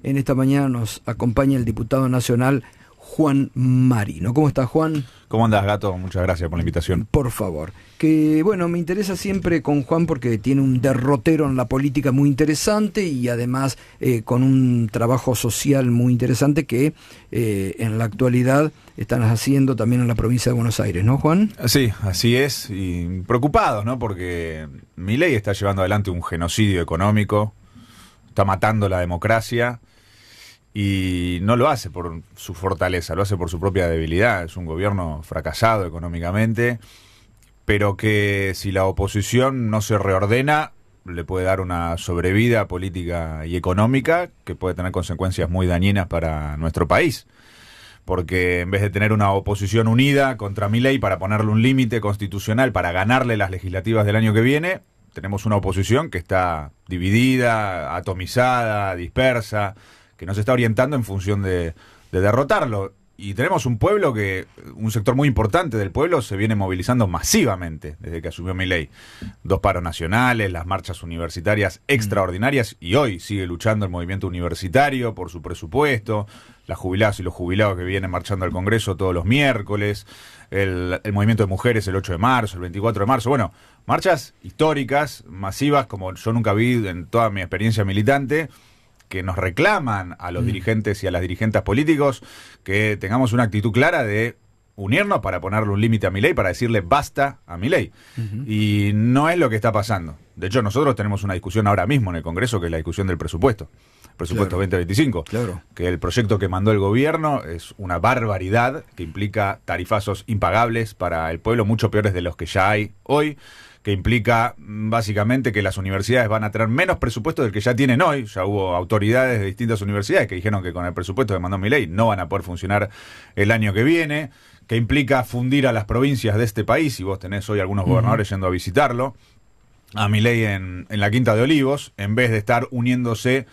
En esta mañana nos acompaña el diputado nacional Juan Marino. ¿Cómo estás, Juan? ¿Cómo andás, Gato? Muchas gracias por la invitación. Por favor. Que bueno, me interesa siempre con Juan porque tiene un derrotero en la política muy interesante y además con un trabajo social muy interesante que en la actualidad están haciendo también en la provincia de Buenos Aires, ¿no, Juan? Sí, así es, y preocupados, ¿no? Porque Milei está llevando adelante un genocidio económico, está matando la democracia y no lo hace por su fortaleza, lo hace por su propia debilidad. Es un gobierno fracasado económicamente, pero que si la oposición no se reordena, le puede dar una sobrevida política y económica que puede tener consecuencias muy dañinas para nuestro país. Porque en vez de tener una oposición unida contra Milei para ponerle un límite constitucional para ganarle las legislativas del año que viene, tenemos una oposición que está dividida, atomizada, dispersa, que no se está orientando en función de derrotarlo. Y tenemos un pueblo un sector muy importante del pueblo se viene movilizando masivamente desde que asumió Milei. 2 paros nacionales, las marchas universitarias extraordinarias, y hoy sigue luchando el movimiento universitario por su presupuesto, las jubiladas y los jubilados que vienen marchando al Congreso todos los miércoles, el movimiento de mujeres el 8 de marzo, el 24 de marzo. Bueno, marchas históricas, masivas, como yo nunca vi en toda mi experiencia militante, que nos reclaman a los dirigentes y a las dirigentes políticos que tengamos una actitud clara de unirnos para ponerle un límite a Milei, para decirle basta a Milei. Y no es lo que está pasando. De hecho, nosotros tenemos una discusión ahora mismo en el Congreso, que es la discusión del presupuesto. Presupuesto 2025, que el proyecto que mandó el gobierno es una barbaridad, que implica tarifazos impagables para el pueblo, mucho peores de los que ya hay hoy, que implica básicamente que las universidades van a tener menos presupuesto del que ya tienen hoy. Ya hubo autoridades de distintas universidades que dijeron que con el presupuesto que mandó Milei no van a poder funcionar el año que viene, que implica fundir a las provincias de este país, y vos tenés hoy algunos gobernadores yendo a visitarlo, a Milei en la Quinta de Olivos, en vez de estar uniéndose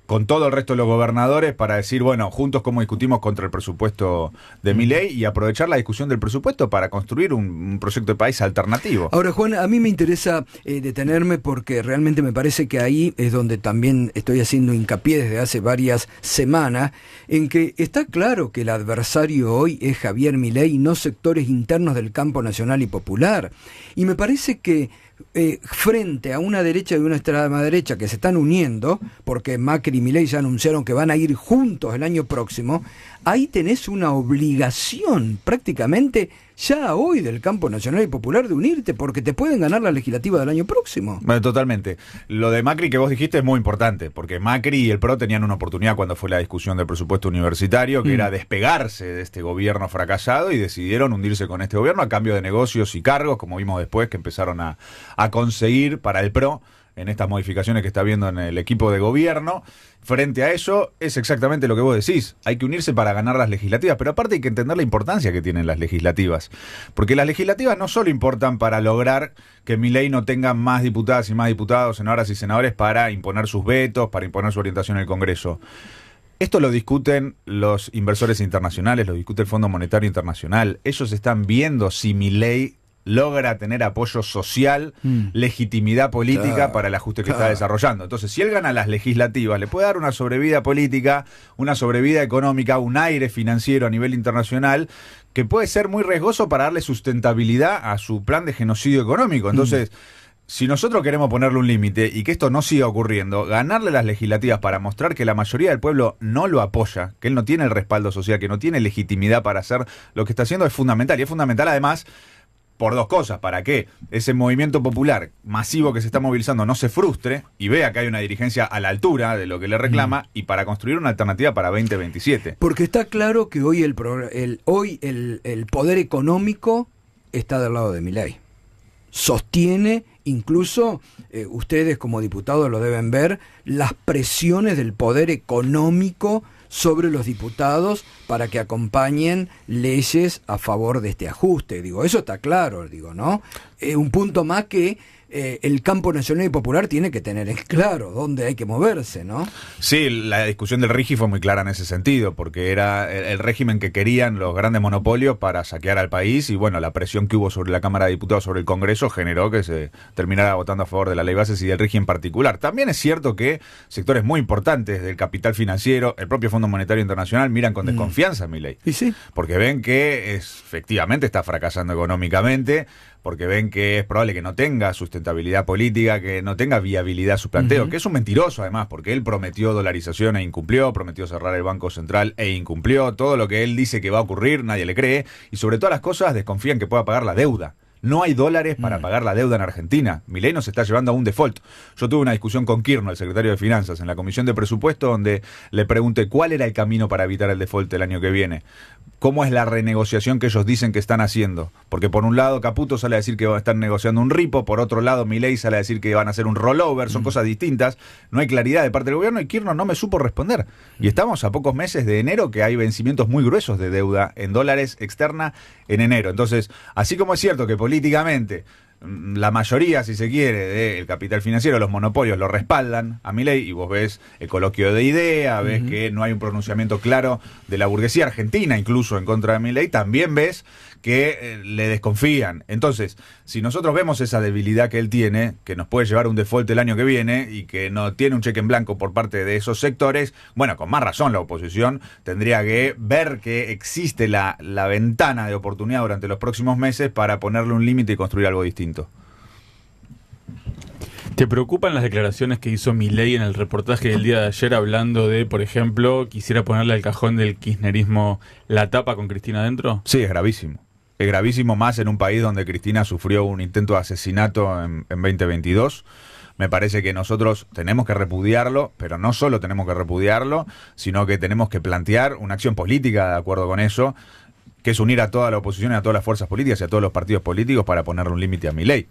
con todo el resto de los gobernadores para decir, bueno, juntos cómo discutimos contra el presupuesto de Milei y aprovechar la discusión del presupuesto para construir un proyecto de país alternativo. Ahora, Juan, a mí me interesa detenerme porque realmente me parece que ahí es donde también estoy haciendo hincapié desde hace varias semanas, en que está claro que el adversario hoy es Javier Milei, no sectores internos del campo nacional y popular. Y me parece que frente a una derecha y una extrema derecha que se están uniendo, porque Macri y Milei ya anunciaron que van a ir juntos el año próximo, ahí tenés una obligación prácticamente ya hoy del campo nacional y popular de unirte, porque te pueden ganar la legislativa del año próximo. Bueno, totalmente. Lo de Macri que vos dijiste es muy importante, porque Macri y el PRO tenían una oportunidad cuando fue la discusión del presupuesto universitario, que era despegarse de este gobierno fracasado, y decidieron hundirse con este gobierno a cambio de negocios y cargos, como vimos después que empezaron a conseguir para el PRO en estas modificaciones que está habiendo en el equipo de gobierno. Frente a eso, es exactamente lo que vos decís. Hay que unirse para ganar las legislativas, pero aparte hay que entender la importancia que tienen las legislativas. Porque las legislativas no solo importan para lograr que Milei no tenga más diputadas y más diputados, senadoras y senadores para imponer sus vetos, para imponer su orientación en el Congreso. Esto lo discuten los inversores internacionales, lo discute el Fondo Monetario Internacional. Ellos están viendo si Milei logra tener apoyo social, legitimidad política para el ajuste que está desarrollando. Entonces, si él gana las legislativas, le puede dar una sobrevida política, una sobrevida económica, un aire financiero a nivel internacional, que puede ser muy riesgoso para darle sustentabilidad a su plan de genocidio económico. Entonces, si nosotros queremos ponerle un límite y que esto no siga ocurriendo, ganarle las legislativas para mostrar que la mayoría del pueblo no lo apoya, que él no tiene el respaldo social, que no tiene legitimidad para hacer lo que está haciendo, es fundamental. Y es fundamental además por 2 cosas: para que ese movimiento popular masivo que se está movilizando no se frustre y vea que hay una dirigencia a la altura de lo que le reclama, y para construir una alternativa para 2027. Porque está claro que hoy el poder económico está del lado de Milei. Sostiene, incluso ustedes como diputados lo deben ver, las presiones del poder económico sobre los diputados para que acompañen leyes a favor de este ajuste. Digo, eso está claro, digo, ¿no? Un punto más que el campo nacional y popular tiene que tener en claro dónde hay que moverse, ¿no? Sí, la discusión del RIGI fue muy clara en ese sentido, porque era el régimen que querían los grandes monopolios para saquear al país, y bueno, la presión que hubo sobre la Cámara de Diputados, sobre el Congreso, generó que se terminara votando a favor de la ley bases y del RIGI en particular. También es cierto que sectores muy importantes del capital financiero, el propio Fondo Monetario Internacional, miran con desconfianza a Milei. ¿Y sí? Porque ven que efectivamente está fracasando económicamente, porque ven que es probable que no tenga sustentabilidad política, que no tenga viabilidad su planteo, que es un mentiroso además, porque él prometió dolarización e incumplió, prometió cerrar el Banco Central e incumplió, todo lo que él dice que va a ocurrir, nadie le cree, y sobre todas las cosas desconfían que pueda pagar la deuda. No hay dólares para pagar la deuda en Argentina. Milei nos está llevando a un default. Yo tuve una discusión con Kirchner, el secretario de Finanzas, en la Comisión de Presupuesto, donde le pregunté cuál era el camino para evitar el default el año que viene. ¿Cómo es la renegociación que ellos dicen que están haciendo? Porque por un lado Caputo sale a decir que están negociando un ripo, por otro lado Milei sale a decir que van a hacer un rollover, son cosas distintas, no hay claridad de parte del gobierno y Kirchner no me supo responder. Y estamos a pocos meses de enero que hay vencimientos muy gruesos de deuda en dólares externa en enero. Entonces, así como es cierto que políticamente la mayoría, si se quiere, del capital financiero, los monopolios lo respaldan a Milei, y vos ves el coloquio de idea, ves que no hay un pronunciamiento claro de la burguesía argentina, incluso en contra de Milei, también ves que le desconfían. Entonces, si nosotros vemos esa debilidad que él tiene, que nos puede llevar a un default el año que viene, y que no tiene un cheque en blanco por parte de esos sectores, bueno, con más razón la oposición tendría que ver que existe la ventana de oportunidad durante los próximos meses para ponerle un límite y construir algo distinto. ¿Te preocupan las declaraciones que hizo Milei en el reportaje del día de ayer, hablando de, por ejemplo, quisiera ponerle al cajón del kirchnerismo la tapa con Cristina adentro? Sí, es gravísimo. Es gravísimo, más en un país donde Cristina sufrió un intento de asesinato en 2022. Me parece que nosotros tenemos que repudiarlo, pero no solo tenemos que repudiarlo, sino que tenemos que plantear una acción política de acuerdo con eso, que es unir a toda la oposición y a todas las fuerzas políticas y a todos los partidos políticos para ponerle un límite a Milei.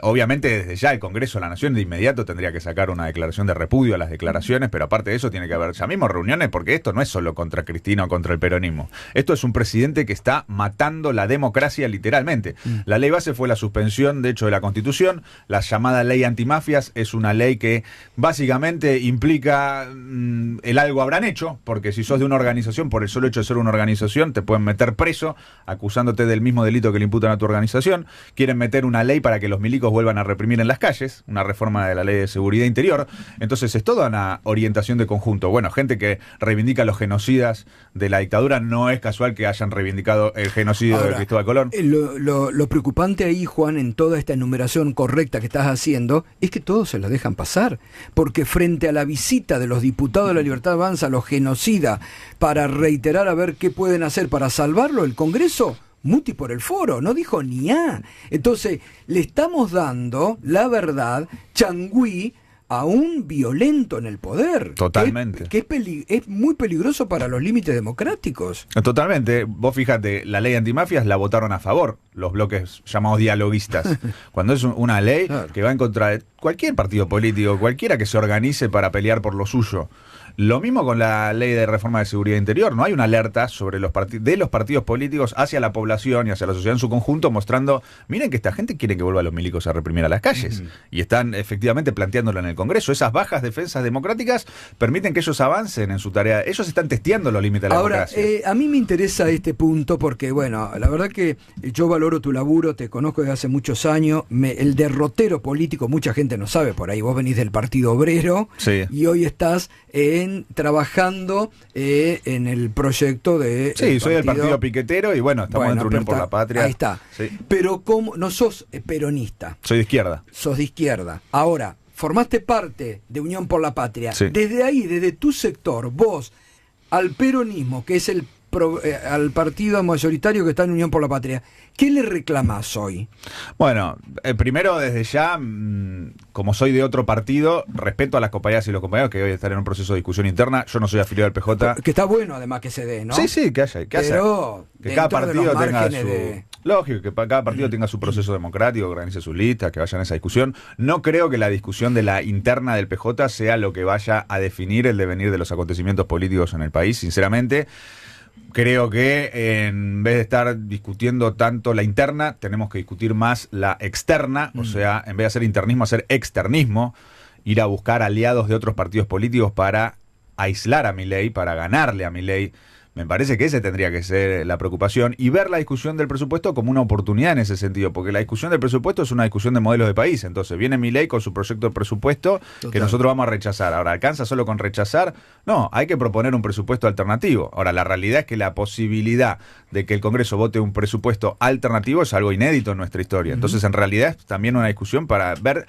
Obviamente desde ya el Congreso de la Nación de inmediato tendría que sacar una declaración de repudio a las declaraciones, pero aparte de eso tiene que haber ya mismo reuniones, porque esto no es solo contra Cristina o contra el peronismo. Esto es un presidente que está matando la democracia literalmente. La ley base fue la suspensión, de hecho, de la Constitución. La llamada ley antimafias es una ley que básicamente implica el algo habrán hecho, porque si sos de una organización, por el solo hecho de ser una organización, te pueden meter preso acusándote del mismo delito que le imputan a tu organización. Quieren meter una ley para que los milicos vuelvan a reprimir en las calles, una reforma de la ley de seguridad interior. Entonces es toda una orientación de conjunto. Bueno, gente que reivindica a los genocidas de la dictadura, no es casual que hayan reivindicado el genocidio de Cristóbal Colón. Lo preocupante ahí, Juan, en toda esta enumeración correcta que estás haciendo, es que todos se la dejan pasar, porque frente a la visita de los diputados de la Libertad Avanza a los genocidas para reiterar a ver qué pueden hacer para salvarlo, el Congreso muti por el foro, no dijo ni a. Entonces, le estamos dando, la verdad, changüí a un violento en el poder. Totalmente. Que es muy peligroso para los límites democráticos. Totalmente. Vos fíjate, la ley antimafias la votaron a favor los bloques llamados dialoguistas. Cuando es una ley que va en contra de cualquier partido político, cualquiera que se organice para pelear por lo suyo. Lo mismo con la ley de reforma de seguridad interior. No hay una alerta sobre los partidos políticos hacia la población y hacia la sociedad en su conjunto, mostrando, miren que esta gente quiere que vuelvan los milicos a reprimir a las calles. Y están efectivamente planteándolo en el Congreso. Esas bajas defensas democráticas permiten que ellos avancen en su tarea. Ellos están testeando los límites de la democracia. A mí me interesa este punto porque, bueno, la verdad que yo valoro tu laburo, te conozco desde hace muchos años. El derrotero político, mucha gente no sabe por ahí. Vos venís del Partido Obrero, sí, y hoy estás trabajando en el proyecto de... Sí, soy del partido piquetero y bueno, estamos dentro de Unión por la Patria. Ahí está. Sí. Pero como no sos peronista. Soy de izquierda. Sos de izquierda. Ahora, formaste parte de Unión por la Patria. Sí. Desde ahí, desde tu sector, vos, al peronismo, que es al partido mayoritario que está en Unión por la Patria, ¿qué le reclamás hoy? Bueno, primero desde ya, como soy de otro partido, respeto a las compañeras y los compañeros que hoy están en un proceso de discusión interna. Yo no soy afiliado al PJ. Que está bueno además que se dé, ¿no? Sí, que haya. Pero que cada partido tenga su... Lógico, que cada partido tenga su proceso democrático, organice sus listas, que vayan a esa discusión. No creo que la discusión de la interna del PJ sea lo que vaya a definir el devenir de los acontecimientos políticos en el país, sinceramente. creo que en vez de estar discutiendo tanto la interna, tenemos que discutir más la externa, o sea, en vez de hacer internismo, hacer externismo, ir a buscar aliados de otros partidos políticos para aislar a Milei, para ganarle a Milei. Me parece que esa tendría que ser la preocupación y ver la discusión del presupuesto como una oportunidad en ese sentido, porque la discusión del presupuesto es una discusión de modelos de país. Entonces viene Milei con su proyecto de presupuesto que nosotros vamos a rechazar. Ahora, ¿alcanza solo con rechazar? No, hay que proponer un presupuesto alternativo. Ahora, la realidad es que la posibilidad de que el Congreso vote un presupuesto alternativo es algo inédito en nuestra historia. Entonces, en realidad es también una discusión para ver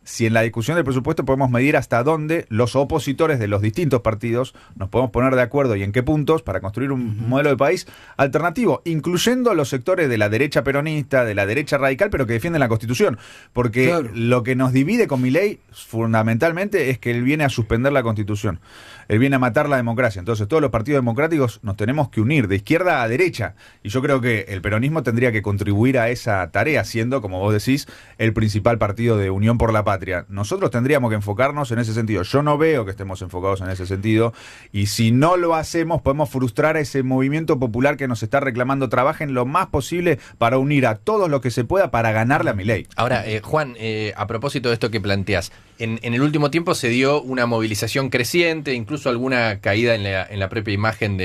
si en la discusión del presupuesto podemos medir hasta dónde los opositores de los distintos partidos nos podemos poner de acuerdo y en qué puntos para construir un modelo de país alternativo, incluyendo los sectores de la derecha peronista, de la derecha radical, pero que defienden la Constitución. Porque claro, lo que nos divide con Milei fundamentalmente es que él viene a suspender la Constitución. Él viene a matar la democracia. Entonces todos los partidos democráticos nos tenemos que unir de izquierda a derecha. Y yo creo que el peronismo tendría que contribuir a esa tarea, siendo, como vos decís, el principal partido de Unión por la Patria. Nosotros tendríamos que enfocarnos en ese sentido. Yo no veo que estemos enfocados en ese sentido. Y si no lo hacemos, podemos frustrar a ese movimiento popular que nos está reclamando. Trabajen lo más posible para unir a todos los que se pueda para ganarle a Milei. Ahora, Juan, a propósito de esto que planteás, en el último tiempo se dio una movilización creciente, incluso alguna caída en la propia imagen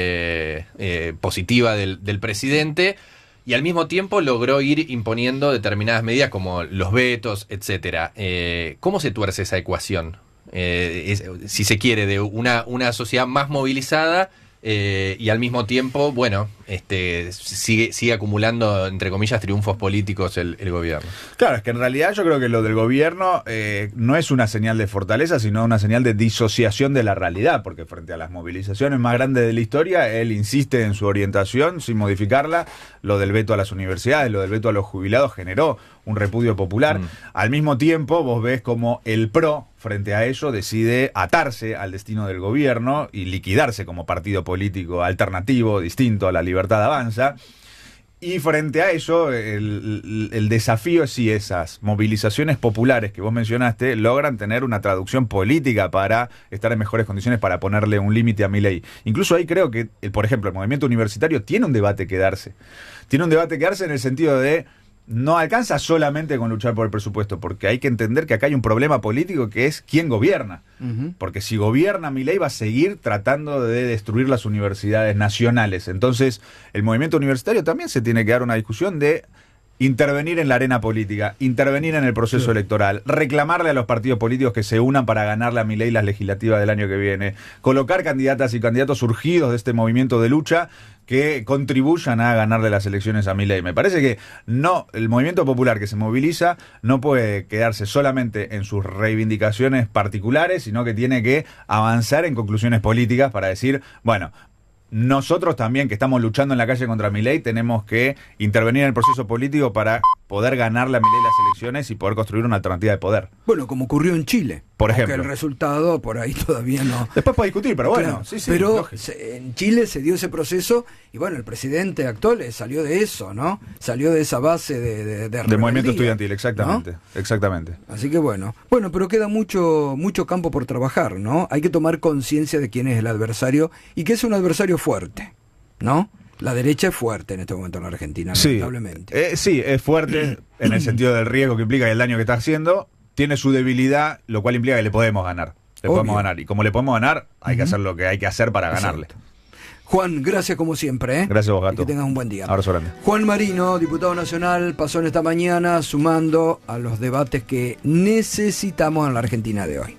positiva del presidente, y al mismo tiempo logró ir imponiendo determinadas medidas como los vetos, etcétera. ¿Cómo se tuerce esa ecuación? Si se quiere, de una sociedad más movilizada y al mismo tiempo, bueno, sigue acumulando, entre comillas, triunfos políticos el gobierno. Claro, es que en realidad yo creo que lo del gobierno no es una señal de fortaleza, sino una señal de disociación de la realidad, porque frente a las movilizaciones más grandes de la historia, él insiste en su orientación sin modificarla. Lo del veto a las universidades, lo del veto a los jubilados generó un repudio popular. Al mismo tiempo, vos ves como el PRO, frente a ello, decide atarse al destino del gobierno y liquidarse como partido político alternativo, distinto a la Libertad Avanza. Y frente a ello, el desafío es si esas movilizaciones populares que vos mencionaste logran tener una traducción política para estar en mejores condiciones para ponerle un límite a Milei. Incluso ahí creo que, por ejemplo, el movimiento universitario tiene un debate que darse. Tiene un debate que darse en el sentido de no alcanza solamente con luchar por el presupuesto, porque hay que entender que acá hay un problema político que es quién gobierna. Porque si gobierna Milei va a seguir tratando de destruir las universidades nacionales. Entonces, el movimiento universitario también se tiene que dar una discusión de intervenir en la arena política, intervenir en el proceso electoral, reclamarle a los partidos políticos que se unan para ganarle a Milei las legislativas del año que viene, colocar candidatas y candidatos surgidos de este movimiento de lucha que contribuyan a ganarle las elecciones a Milei. Me parece que no, el movimiento popular que se moviliza no puede quedarse solamente en sus reivindicaciones particulares, sino que tiene que avanzar en conclusiones políticas para decir, bueno, nosotros también, que estamos luchando en la calle contra Milei, tenemos que intervenir en el proceso político para poder ganarle a Milei las elecciones y poder construir una alternativa de poder. Bueno, como ocurrió en Chile. Por ejemplo. Aunque el resultado por ahí todavía no. Después puede discutir, pero bueno. Claro, sí, pero en Chile se dio ese proceso y bueno, el presidente actual salió de eso, ¿no? Salió de esa base de movimiento estudiantil, exactamente, ¿no? Exactamente. Así que bueno, pero queda mucho campo por trabajar, ¿no? Hay que tomar conciencia de quién es el adversario y que es un adversario fuerte, ¿no? La derecha es fuerte en este momento en la Argentina, lamentablemente. Sí, es fuerte en el sentido del riesgo que implica y el daño que está haciendo. Tiene su debilidad, lo cual implica que le podemos ganar. Podemos ganar. Y como le podemos ganar, hay que hacer lo que hay que hacer para ganarle. Juan, gracias como siempre. Gracias a vos, Gato. Y que tengas un buen día. Abrazo grande. Juan Marino, diputado nacional, pasó en esta mañana sumando a los debates que necesitamos en la Argentina de hoy.